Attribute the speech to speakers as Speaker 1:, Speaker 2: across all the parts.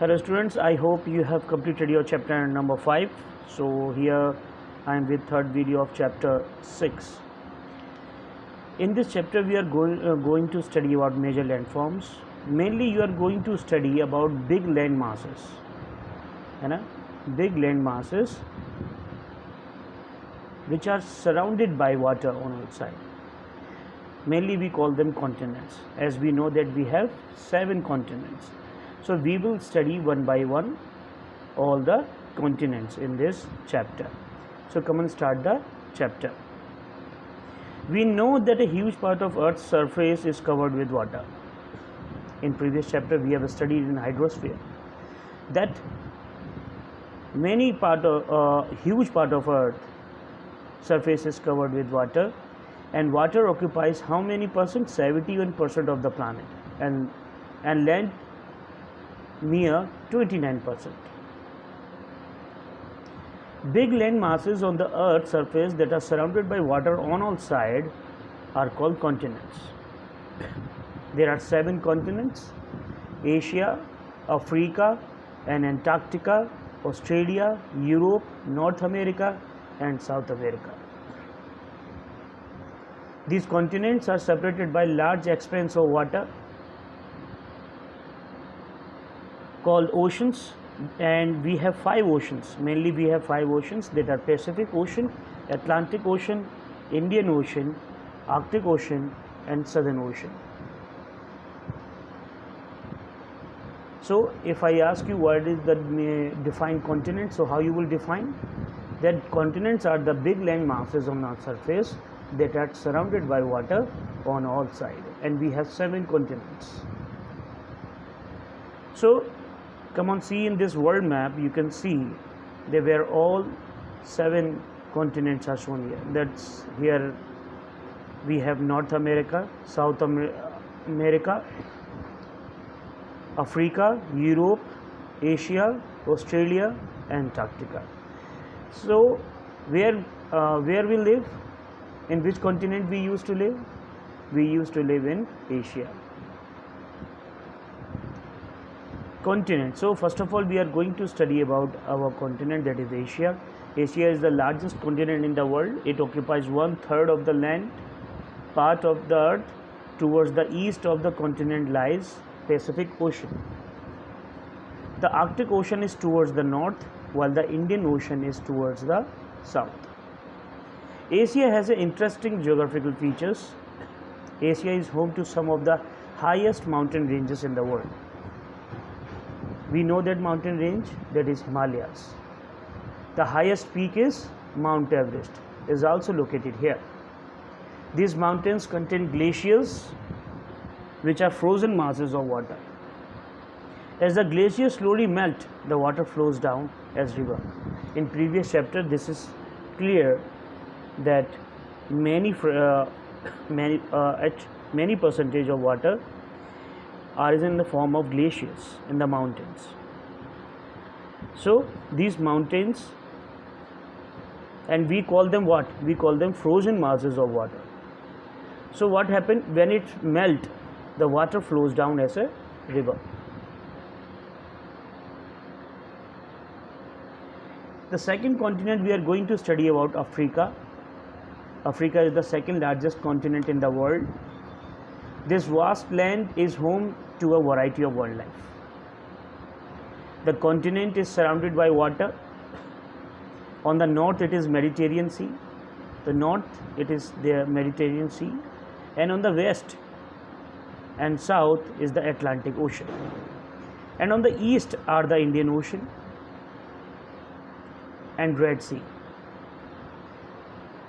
Speaker 1: Hello students, I hope you have completed your chapter number 5. So here I am with third video of chapter 6. In this chapter we are going to study about major landforms. Mainly you are going to study about big land masses. Big land masses which are surrounded by water on all sides. Mainly we call them continents, as we know that we have 7 continents. So we will study one by one all the continents in this chapter. So come and start the chapter. We know that a huge part of Earth's surface is covered with water. In previous chapter we have studied in hydrosphere that huge part of Earth surface is covered with water, and water occupies how many percent? 71% of the planet, and land mere 29%. Big land masses on the Earth's surface that are surrounded by water on all sides are called continents. There are 7 continents: Asia, Africa and Antarctica, Australia, Europe, North America and South America. These continents are separated by large expanse of water called oceans, and we have 5 oceans. Mainly we have 5 oceans, that are Pacific Ocean, Atlantic Ocean, Indian Ocean, Arctic Ocean and Southern Ocean. So if I ask you what is the defined continent, so how you will define that? Continents are the big land masses on our surface that are surrounded by water on all sides, and we have 7 continents. So come on, see in this world map, you can see they were all 7 continents are shown here. That's here we have North America, South America, Africa, Europe, Asia, Australia, Antarctica. So where we live, in which continent we used to live? We used to live in Asia. Continent. So first of all we are going to study about our continent, that is Asia. Asia is the largest continent in the world. It occupies 1/3 of the land part of the earth. Towards the east of the continent lies Pacific Ocean. The Arctic Ocean is towards the north, while the Indian Ocean is towards the south. Asia has interesting geographical features. Asia is home to some of the highest mountain ranges in the world. We know that mountain range, that is Himalayas. The highest peak is Mount Everest, is also located here. These mountains contain glaciers, which are frozen masses of water. As the glaciers slowly melt, the water flows down as river. In previous chapter this is clear that many percentage of water are in the form of glaciers in the mountains. So these mountains, and we call them what? We call them frozen masses of water. So what happened when it melt? The water flows down as a river. The second continent we are going to study about Africa. Africa is the second largest continent in the world. This vast land is home to a variety of wildlife. The continent is surrounded by water. On the north it is Mediterranean Sea. The north it is the Mediterranean Sea, and on the west and south is the Atlantic Ocean, and on the east are the Indian Ocean and Red Sea.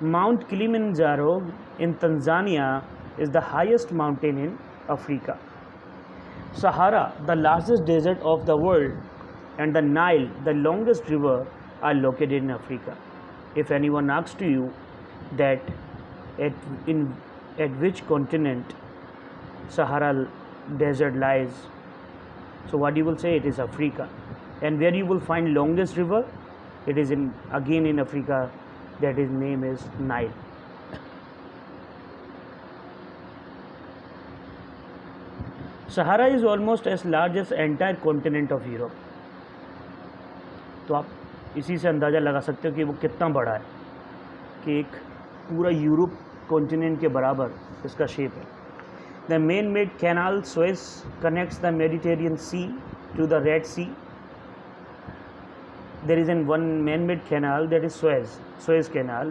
Speaker 1: Mount Kilimanjaro in Tanzania is the highest mountain in Africa. Sahara, the largest desert of the world, and the Nile, the longest river, are located in Africa. If anyone asks to you that at which continent Sahara desert lies, so what you will say? It is Africa. And where you will find longest river? It is again in Africa, that his name is Nile. Sahara is almost as large as entire continent of Europe. तो आप इसी से अंदाज़ा लगा सकते हो कि वो कितना बड़ा है, कि एक पूरा यूरोप कॉन्टिनेंट के बराबर इसका शेप है। The man made canal Suez connects the Mediterranean sea to the red sea. There is one man-made canal, that is Suez Canal,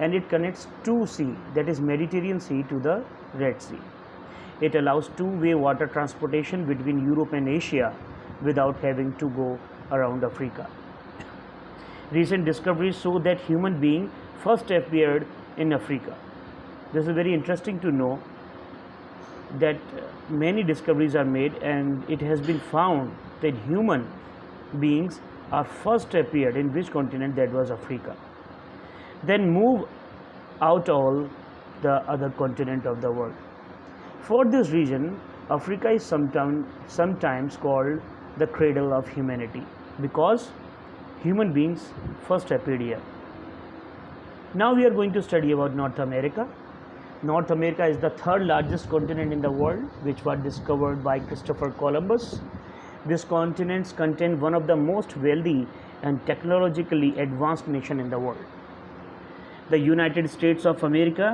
Speaker 1: and it connects two sea, that is Mediterranean Sea, to the Red Sea. It allows two-way water transportation between Europe and Asia without having to go around Africa. Recent discoveries show that human being first appeared in Africa. This is very interesting to know that many discoveries are made, and it has been found that human beings are first appeared in which continent? That was Africa. Then move out all the other continent of the world. For this reason, Africa is sometimes called the cradle of humanity, because human beings first appeared here. Now we are going to study about North America. North America is the third largest continent in the world, which was discovered by Christopher Columbus. This continent contains one of the most wealthy and technologically advanced nation in the world. The United States of America,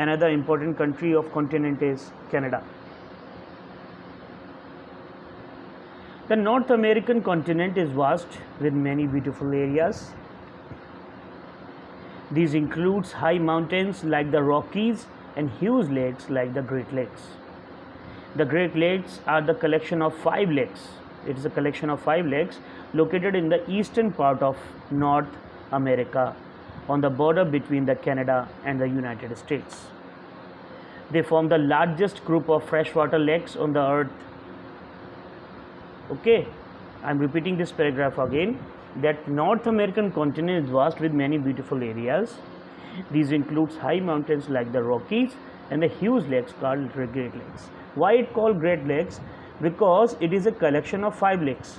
Speaker 1: another important country of continent, is Canada. The North American continent is vast with many beautiful areas. These includes high mountains like the Rockies and huge lakes like the Great Lakes. The Great Lakes are the collection of 5 lakes. It is a collection of 5 lakes located in the eastern part of North America on the border between the Canada and the United States. They form the largest group of freshwater lakes on the earth. Okay, I am repeating this paragraph again, that North American continent is vast with many beautiful areas. These includes high mountains like the Rockies and the huge lakes called Great Lakes. Why it called Great Lakes? Because it is a collection of 5 lakes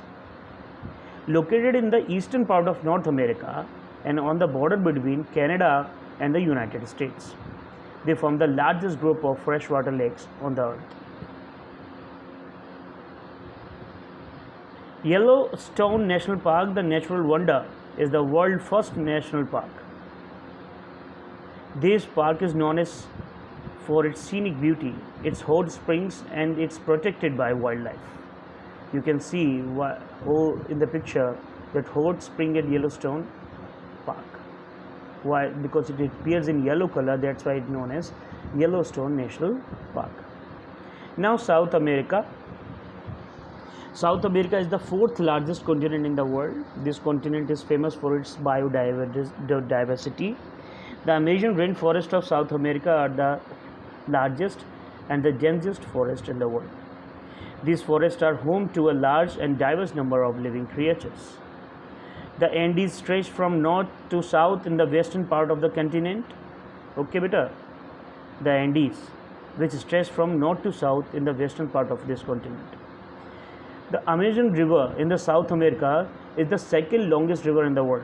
Speaker 1: located in the eastern part of North America and on the border between Canada and the United States. They form the largest group of freshwater lakes on the earth. Yellowstone National Park, the natural wonder, is the world's first national park. This park is known as for its scenic beauty, its hot springs, and it's protected by wildlife. You can see in the picture that hot spring at Yellowstone Park. Why? Because it appears in yellow color, that's why it's known as Yellowstone National Park. Now South America. South America is the 4th largest continent in the world. This continent is famous for its biodiversity. The Amazon rainforest of South America are the largest and the densest forest in the world. These forests are home to a large and diverse number of living creatures. The Andes stretch from north to south in the western part of the continent. Okay, beta. The Andes, which stretch from north to south in the western part of this continent. The Amazon River in the South America is the second longest river in the world.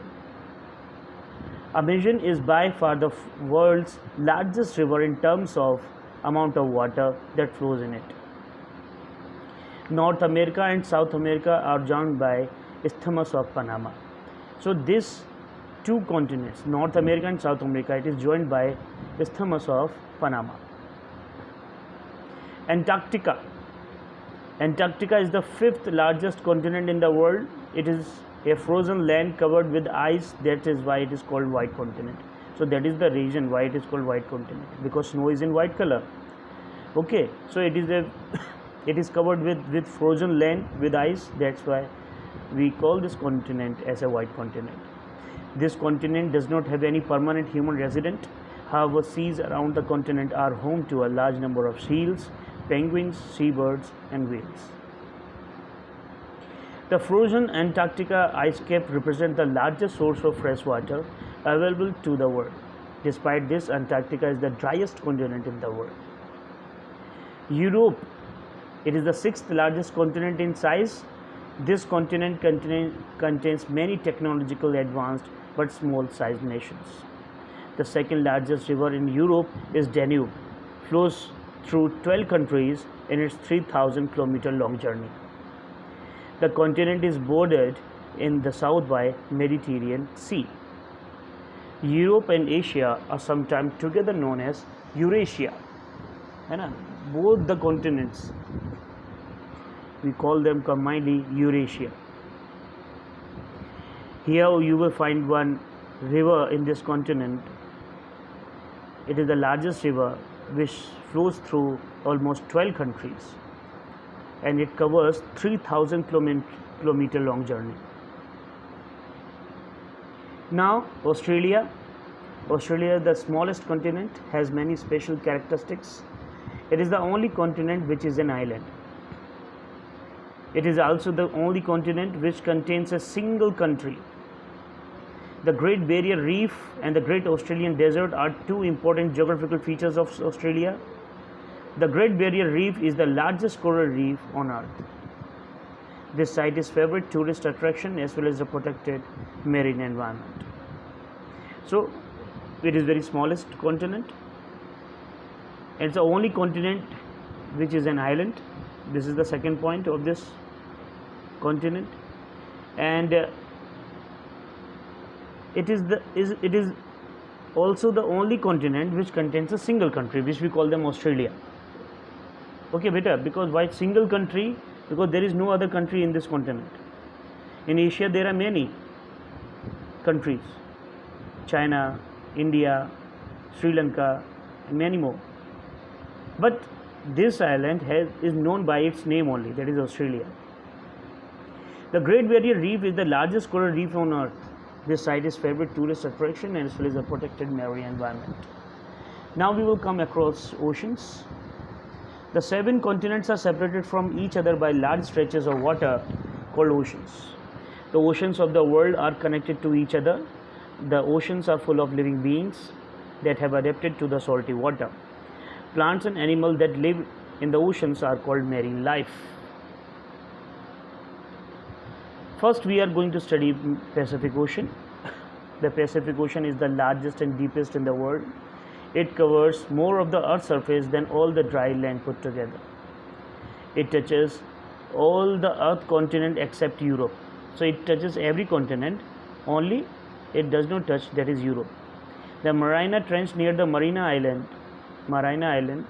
Speaker 1: Amazon is by far the world's largest river in terms of amount of water that flows in it. North America and South America are joined by Isthmus of Panama. So these two continents, North America and South America, it is joined by Isthmus of Panama. Antarctica. Antarctica is the 5th largest continent in the world. It is a frozen land covered with ice. That is why it is called white continent. So that is the reason why it is called white continent, because snow is in white color. Okay, so it is covered with frozen land with ice. That's why we call this continent as a white continent. This continent does not have any permanent human resident. However, seas around the continent are home to a large number of seals, penguins, seabirds, and whales. The frozen Antarctica ice cap represents the largest source of fresh water available to the world. Despite this, Antarctica is the driest continent in the world. Europe, it is the 6th largest continent in size. This continent contains many technological advanced but small sized nations. The second largest river in Europe is Danube, flows through 12 countries in its 3,000-kilometer long journey. The continent is bordered in the south by Mediterranean Sea. Europe and Asia are sometimes together known as Eurasia. Both the continents, we call them combinedly Eurasia. Here you will find one river in this continent. It is the largest river which flows through almost 12 countries, and it covers 3,000 kilometer long journey. Now Australia, the smallest continent, has many special characteristics. It is the only continent which is an island. It is also the only continent which contains a single country. The Great Barrier Reef and the Great Australian Desert are two important geographical features of Australia. The Great Barrier Reef is the largest coral reef on Earth. This site is favorite tourist attraction as well as a protected marine environment. So it is very smallest continent. It's the only continent which is an island. This is the second point of this continent, and it is also the only continent which contains a single country, which we call them Australia. Okay, beta, because why single country? Because there is no other country in this continent. In Asia there are many countries: China, India, Sri Lanka, and many more. But this island is known by its name only, that is Australia. The Great Barrier Reef is the largest coral reef on Earth. This site is favorite tourist attraction and as well as a protected marine environment. Now we will come across oceans. The 7 continents are separated from each other by large stretches of water called oceans. The oceans of the world are connected to each other. The oceans are full of living beings that have adapted to the salty water. Plants and animals that live in the oceans are called marine life. First, we are going to study Pacific Ocean. The Pacific Ocean is the largest and deepest in the world. It covers more of the Earth's surface than all the dry land put together. It touches all the Earth continent except Europe. So it touches every continent, only it does not touch, that is Europe. The Mariana Trench near the Mariana Island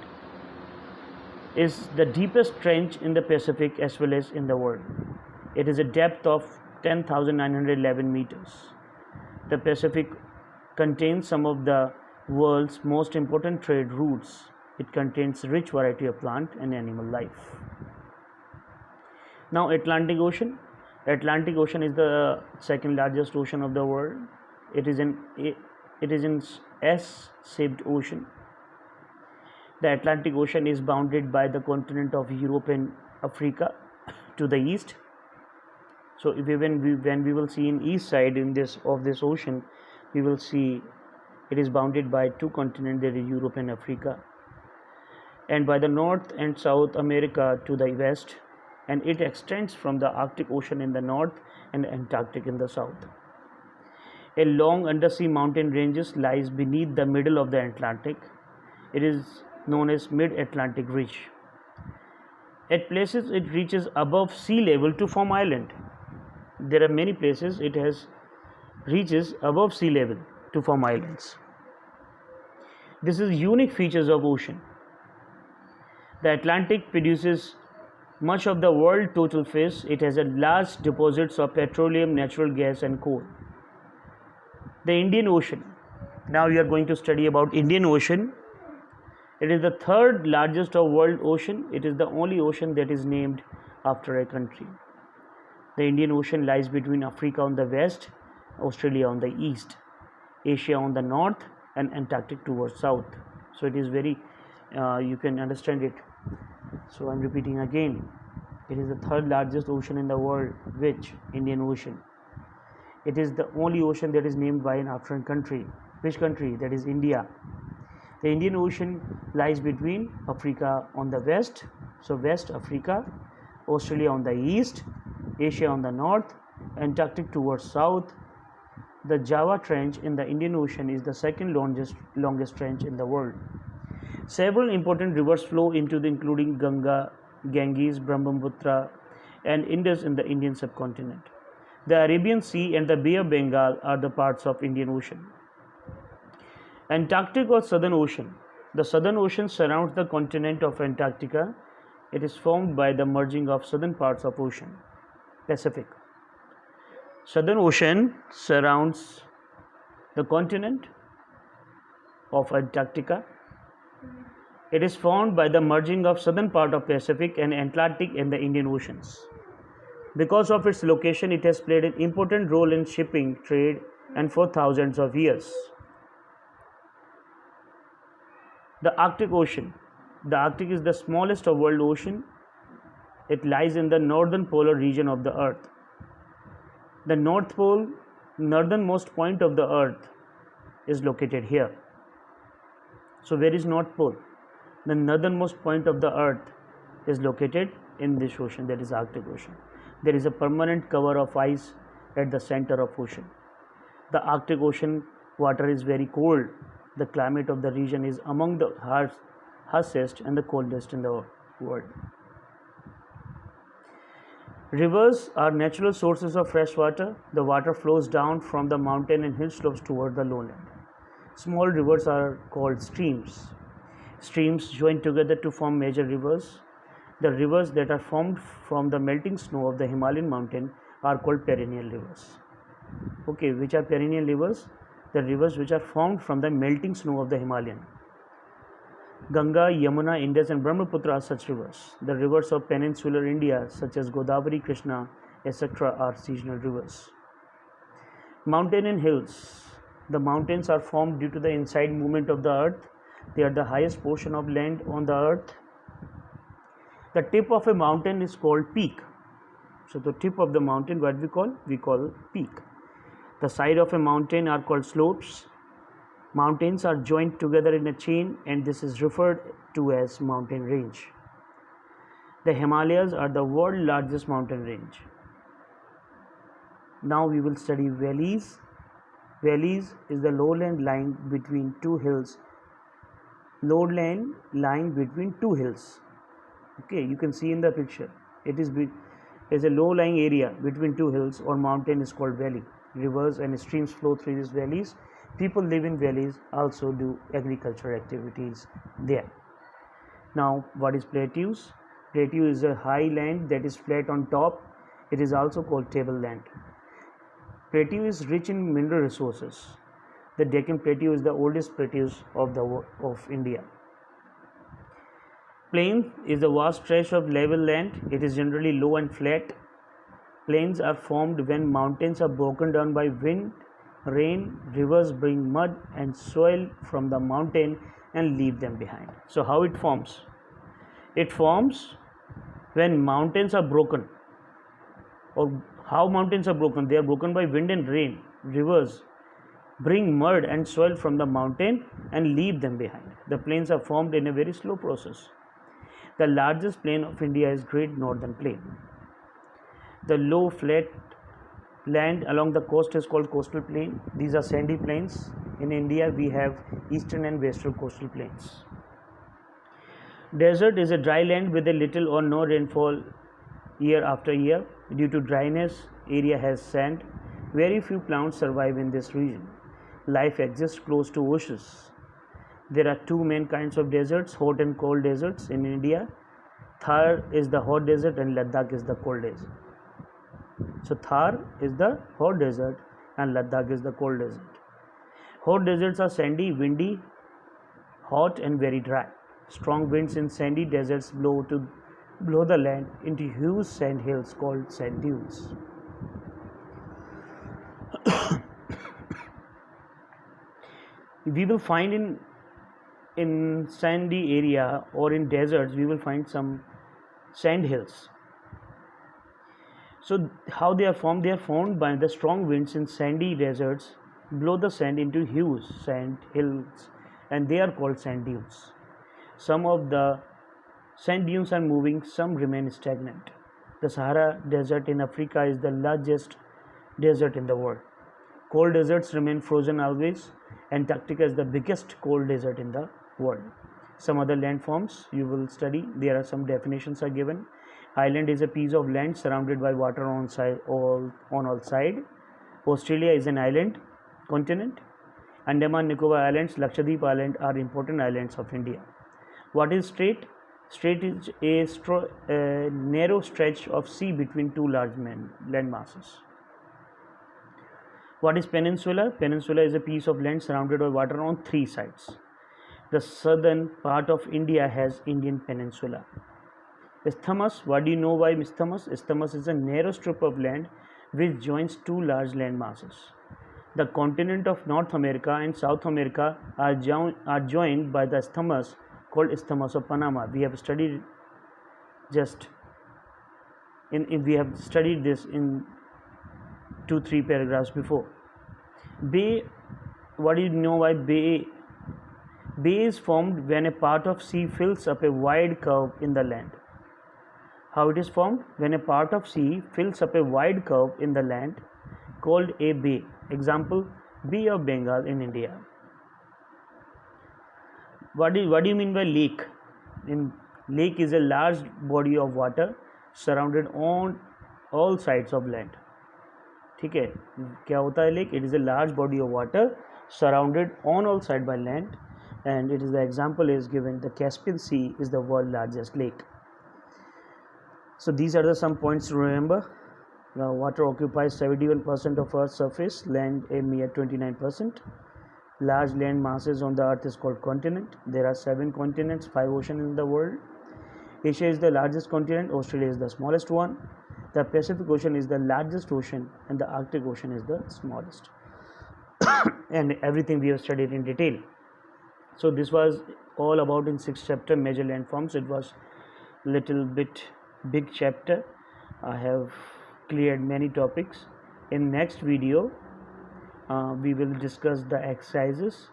Speaker 1: is the deepest trench in the Pacific as well as in the world. It is a depth of 10,911 meters. The Pacific contains some of the world's most important trade routes. It contains rich variety of plant and animal life. Now Atlantic Ocean. Atlantic Ocean is the second largest ocean of the world. It is an S-shaped ocean. The Atlantic Ocean is bounded by the continent of Europe and Africa to the east. So when we will see in east side of this ocean, we will see it is bounded by 2 continents, that is Europe and Africa, and by the North and South America to the west, and it extends from the Arctic Ocean in the north and the Antarctic in the south. A long undersea mountain ranges lies beneath the middle of the Atlantic. It is known as Mid-Atlantic Ridge. At places it reaches above sea level to form island. There are many places it reaches above sea level to form islands. This is unique features of ocean. The Atlantic produces much of the world total fish. It has a large deposits of petroleum, natural gas and coal. The Indian Ocean. Now we are going to study about Indian Ocean. It is the 3rd largest of world ocean. It is the only ocean that is named after a country. The Indian Ocean lies between Africa on the west, Australia on the east, Asia on the north, and Antarctic towards south. So it is very, you can understand it. So I am repeating again. It is the 3rd largest ocean in the world, which Indian Ocean. It is the only ocean that is named by an African country. Which country? That is India. The Indian Ocean lies between Africa on the west, so West Africa, Australia on the east, Asia on the north, Antarctic towards south. The Java Trench in the Indian Ocean is the second longest trench in the world. Several important rivers flow into the including Ganga, Ganges, Brahmaputra and Indus in the Indian subcontinent. The Arabian Sea and the Bay of Bengal are the parts of Indian Ocean. Antarctic or Southern Ocean. The Southern Ocean surrounds the continent of Antarctica. It is formed by the merging of southern parts of ocean. Pacific. Southern Ocean surrounds the continent of Antarctica. It is formed by the merging of southern part of Pacific and Atlantic and the Indian Oceans. Because of its location, it has played an important role in shipping, trade, and for thousands of years. The Arctic Ocean. The Arctic is the smallest of world ocean. It lies in the northern polar region of the Earth. The North Pole, northernmost point of the Earth, is located here. So where is North Pole? The northernmost point of the Earth is located in this ocean, that is Arctic Ocean. There is a permanent cover of ice at the center of ocean. The Arctic Ocean water is very cold. The climate of the region is among the harshest and the coldest in the world. Rivers are natural sources of fresh water. The water flows down from the mountain and hill slopes toward the lowland. Small rivers are called streams. Streams join together to form major rivers. The rivers that are formed from the melting snow of the Himalayan mountain are called perennial rivers. Okay, which are perennial rivers? The rivers which are formed from the melting snow of the Himalayan. Ganga, Yamuna, Indus and Brahmaputra are such rivers. The rivers of peninsular India such as Godavari, Krishna, etc. are seasonal rivers. Mountain and hills. The mountains are formed due to the inside movement of the earth. They are the highest portion of land on the earth. The tip of a mountain is called peak. So the tip of the mountain, what we call? We call peak. The side of a mountain are called slopes. Mountains are joined together in a chain and this is referred to as mountain range. The Himalayas are the world's largest mountain range. Now we will study valleys. Valleys is the lowland lying between two hills. Lowland lying between two hills. Okay, you can see in the picture. It is a low-lying area between two hills or mountain is called valley. Rivers and streams flow through these valleys. People live in valleys, also do agricultural activities there. Now, what is plateaus? Plateau is a high land that is flat on top. It is also called tableland. Plateau is rich in mineral resources. The Deccan Plateau is the oldest plateaus of India. Plain is a vast stretch of level land. It is generally low and flat. Plains are formed when mountains are broken down by wind, rain, rivers bring mud and soil from the mountain and leave them behind. So how it forms? It forms when mountains are broken. Or how mountains are broken? They are broken by wind and rain. Rivers bring mud and soil from the mountain and leave them behind. The plains are formed in a very slow process. The largest plain of India is Great Northern Plain. The low flat land along the coast is called coastal plain. These are sandy plains. In India we have eastern and western coastal plains. Desert is a dry land with a little or no rainfall year after year. Due to dryness, area has sand. Very few plants survive in this region. Life exists close to oceans. There are two main kinds of deserts, hot and cold deserts in India. Thar is the hot desert and Ladakh is the cold desert. So Thar is the hot desert and Ladakh is the cold desert. Hot deserts are sandy, windy, hot and very dry. Strong winds in sandy deserts blow the land into huge sand hills called sand dunes. We will find in sandy area or in deserts we will find some sand hills. So how they are formed? They are formed by the strong winds in sandy deserts blow the sand into huge sand hills and they are called sand dunes. Some of the sand dunes are moving, some remain stagnant. The Sahara Desert in Africa is the largest desert in the world. Cold deserts remain frozen always. Antarctica is the biggest cold desert in the world. Some other landforms you will study. There are some definitions are given. Island is a piece of land surrounded by water on all sides. Australia is an island continent. Andaman Nicobar Islands, Lakshadweep Island are important islands of India. What is strait? Strait is a narrow stretch of sea between two large land masses. What is peninsula? Peninsula is a piece of land surrounded by water on three sides. The southern part of India has Indian peninsula. Isthmus. What do you know by isthmus? Isthmus is a narrow strip of land which joins two large land masses. The continent of North America and South America are joined by the isthmus called Isthmus of Panama. We have studied we have studied this in 2-3 paragraphs before. Bay. What do you know by bay? Bay is formed when a part of sea fills up a wide curve in the land. How it is formed? When a part of sea fills up a wide curve in the land called a bay. Example, Bay of Bengal in India. What do you mean by lake? Lake is a large body of water surrounded on all sides of land. ठीक है, क्या होता है lake? It is a large body of water surrounded on all sides by land, and it is the example is given. The Caspian Sea is the world's largest lake. So these are some points to remember. Now, water occupies 71% of Earth's surface, land a mere 29%. Large land masses on the Earth is called continent. There are 7 continents, 5 oceans in the world. Asia is the largest continent, Australia is the smallest one. The Pacific Ocean is the largest ocean, and the Arctic Ocean is the smallest. And everything we have studied in detail. So this was all about in 6th chapter major landforms. It was little bit big chapter. I have cleared many topics. In next video we will discuss the exercises,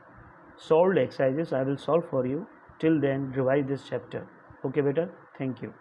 Speaker 1: solved exercises I will solve for you. Till then, revise this chapter. Okay beta, thank you.